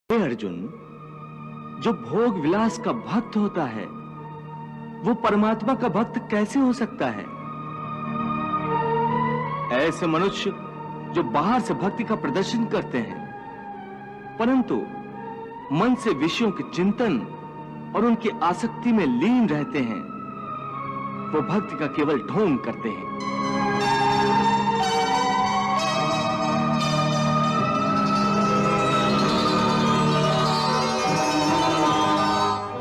हे अर्जुन, जो भोग विलास का भक्त होता है वो परमात्मा का भक्त कैसे हो सकता है? ऐसे मनुष्य जो बाहर से भक्ति का प्रदर्शन करते हैं परंतु मन से विषयों के चिंतन और उनकी आसक्ति में लीन रहते हैं, वो भक्ति का केवल ढोंग करते हैं।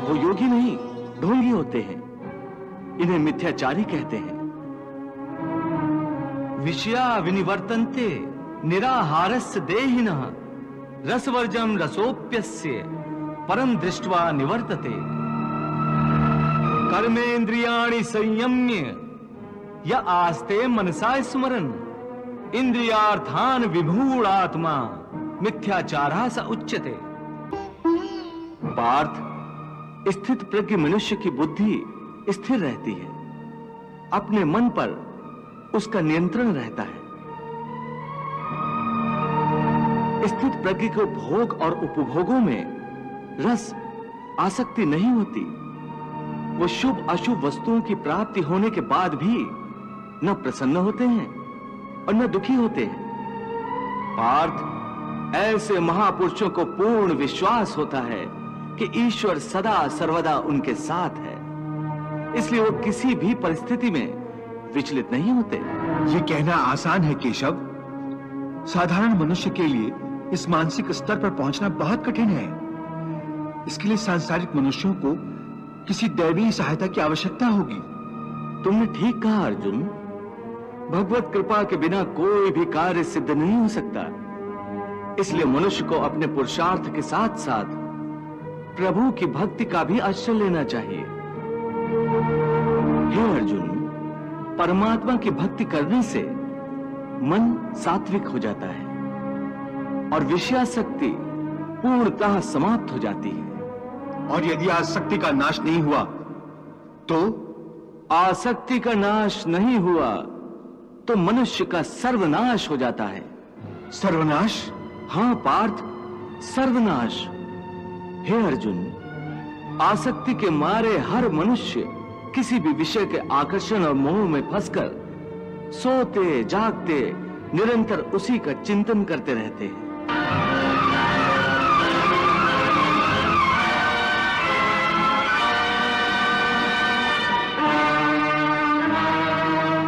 वो योगी नहीं, ढोंगी होते हैं। इन्हें मिथ्याचारी कहते हैं। विषया विनिवर्तन्ते निराहारस्य देहिनः रसवर्जम रसोप्यस्य परम दृष्ट्वा निवर्तते। कर्मेन्द्रियाणि संयम्य य आस्ते मनसा स्मरन् इंद्रियार्थान विमूढ़ात्मा मिथ्याचारः स उच्यते। पार्थ, स्थित प्रज्ञ मनुष्य की बुद्धि स्थिर रहती है, अपने मन पर उसका नियंत्रण रहता है। स्थित प्रज्ञ को भोग और उपभोगों में रस आसक्ति नहीं होती। वो शुभ अशुभ वस्तुओं की प्राप्ति होने के बाद भी न प्रसन्न होते हैं और न दुखी होते हैं। पार्थ, ऐसे महापुरुषों को पूर्ण विश्वास होता है कि ईश्वर सदा सर्वदा उनके साथ है, इसलिए वो किसी भी परिस्थिति में विचलित नहीं होते। ये कहना आसान है केशव, साधारण मनुष्य के लिए इस मानसिक स्तर पर पहुंचना बहुत कठिन है। इसके लिए सांसारिक मनुष्यों को किसी दैवीय सहायता की आवश्यकता होगी। तुमने ठीक कहा अर्जुन, भगवत कृपा के बिना कोई भी कार्य सिद्ध नहीं हो सकता। इसलिए मनुष्य को अपने पुरुषार्थ के साथ साथ प्रभु की भक्ति का भी आश्रय लेना चाहिए। हे अर्जुन, परमात्मा की भक्ति करने से मन सात्विक हो जाता है और विषयासक्ति पूर्णतः समाप्त हो जाती है। और यदि आसक्ति का नाश नहीं हुआ तो? आसक्ति का नाश नहीं हुआ तो मनुष्य का सर्वनाश हो जाता है। सर्वनाश? हां पार्थ, सर्वनाश। हे अर्जुन, आसक्ति के मारे हर मनुष्य किसी भी विषय के आकर्षण और मोह में फंसकर सोते जागते निरंतर उसी का चिंतन करते रहते हैं।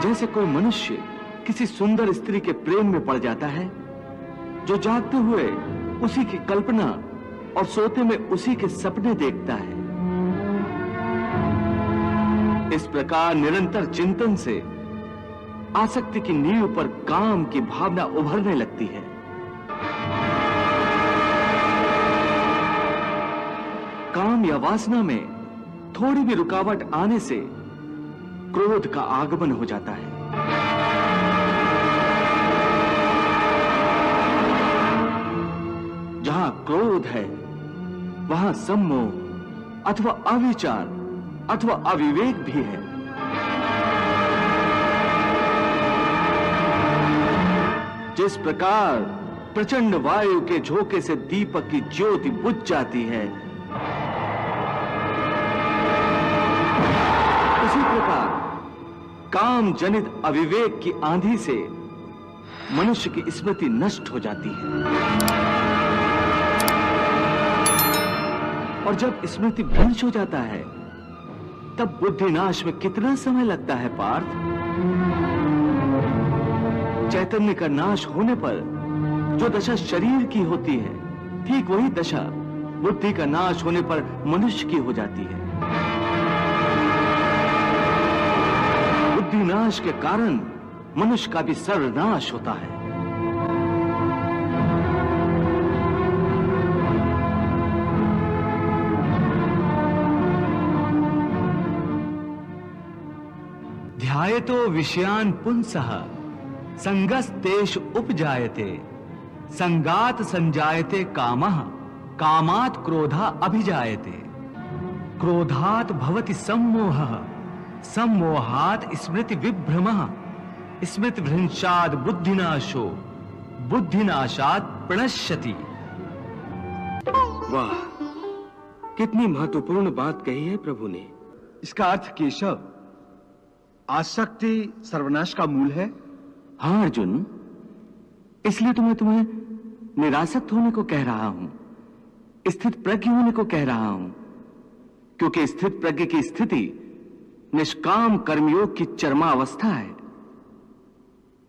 जैसे कोई मनुष्य किसी सुंदर स्त्री के प्रेम में पड़ जाता है, जो जागते हुए उसी की कल्पना और सोते में उसी के सपने देखता है। इस प्रकार निरंतर चिंतन से आसक्ति की नींव पर काम की भावना उभरने लगती है। काम या वासना में थोड़ी भी रुकावट आने से क्रोध का आगमन हो जाता है। जहां क्रोध है वहां सम्मोह अथवा अविचार अथवा अविवेक भी है। जिस प्रकार प्रचंड वायु के झोंके से दीपक की ज्योति बुझ जाती है, उसी प्रकार काम जनित अविवेक की आंधी से मनुष्य की स्मृति नष्ट हो जाती है। और जब स्मृति भ्रंश हो जाता है तब बुद्धिनाश में कितना समय लगता है पार्थ? चैतन्य का नाश होने पर जो दशा शरीर की होती है, ठीक वही दशा बुद्धि का नाश होने पर मनुष्य की हो जाती है। बुद्धिनाश के कारण मनुष्य का भी सर्वनाश होता है। ध्यायतो विषयान् पुंसः संगस्तेषु उपजायते संगात संजायते कामः कामात् क्रोधा अभिजायते क्रोधात् भवति सम्मोहः सम्मोहात् स्मृति विभ्रमः स्मृति भ्रंशात् बुद्धिनाशो बुद्धिनाशात् प्रणश्यति। वाह, कितनी महत्वपूर्ण बात कही है प्रभु ने। इसका अर्थ केशव, आसक्ति सर्वनाश का मूल है। हाँ अर्जुन, इसलिए तो मैं तुम्हें निरासक्त होने को कह रहा हूं, स्थित प्रज्ञ होने को कह रहा हूं, क्योंकि स्थित प्रज्ञ की स्थिति निष्काम कर्मयोग की चरमावस्था है।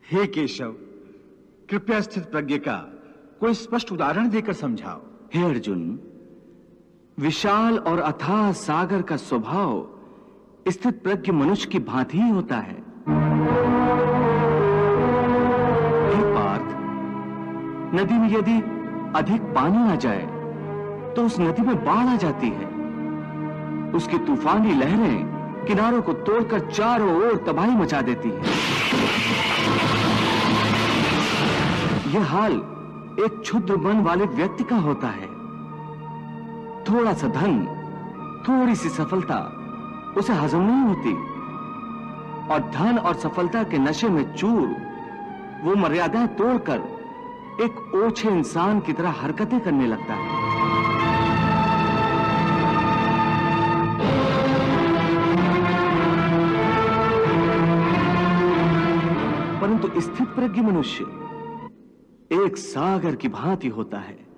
हे केशव, कृपया स्थित प्रज्ञ का कोई स्पष्ट उदाहरण देकर समझाओ। हे अर्जुन, विशाल और अथाह सागर का स्वभाव स्थित प्रज्ञ मनुष्य की भांति ही होता है। हे पार्थ, नदी में यदि अधिक पानी आ जाए तो उस नदी में बाढ़ आ जाती है। उसकी तूफानी लहरें किनारों को तोड़कर चारों ओर तबाही मचा देती है। यह हाल एक क्षुद्र मन वाले व्यक्ति का होता है। थोड़ा सा धन, थोड़ी सी सफलता उसे हजम नहीं होती, और धन और सफलता के नशे में चूर वो मर्यादाएं तोड़कर एक ओछे इंसान की तरह हरकतें करने लगता है। परंतु स्थित प्रज्ञ मनुष्य एक सागर की भांति होता है।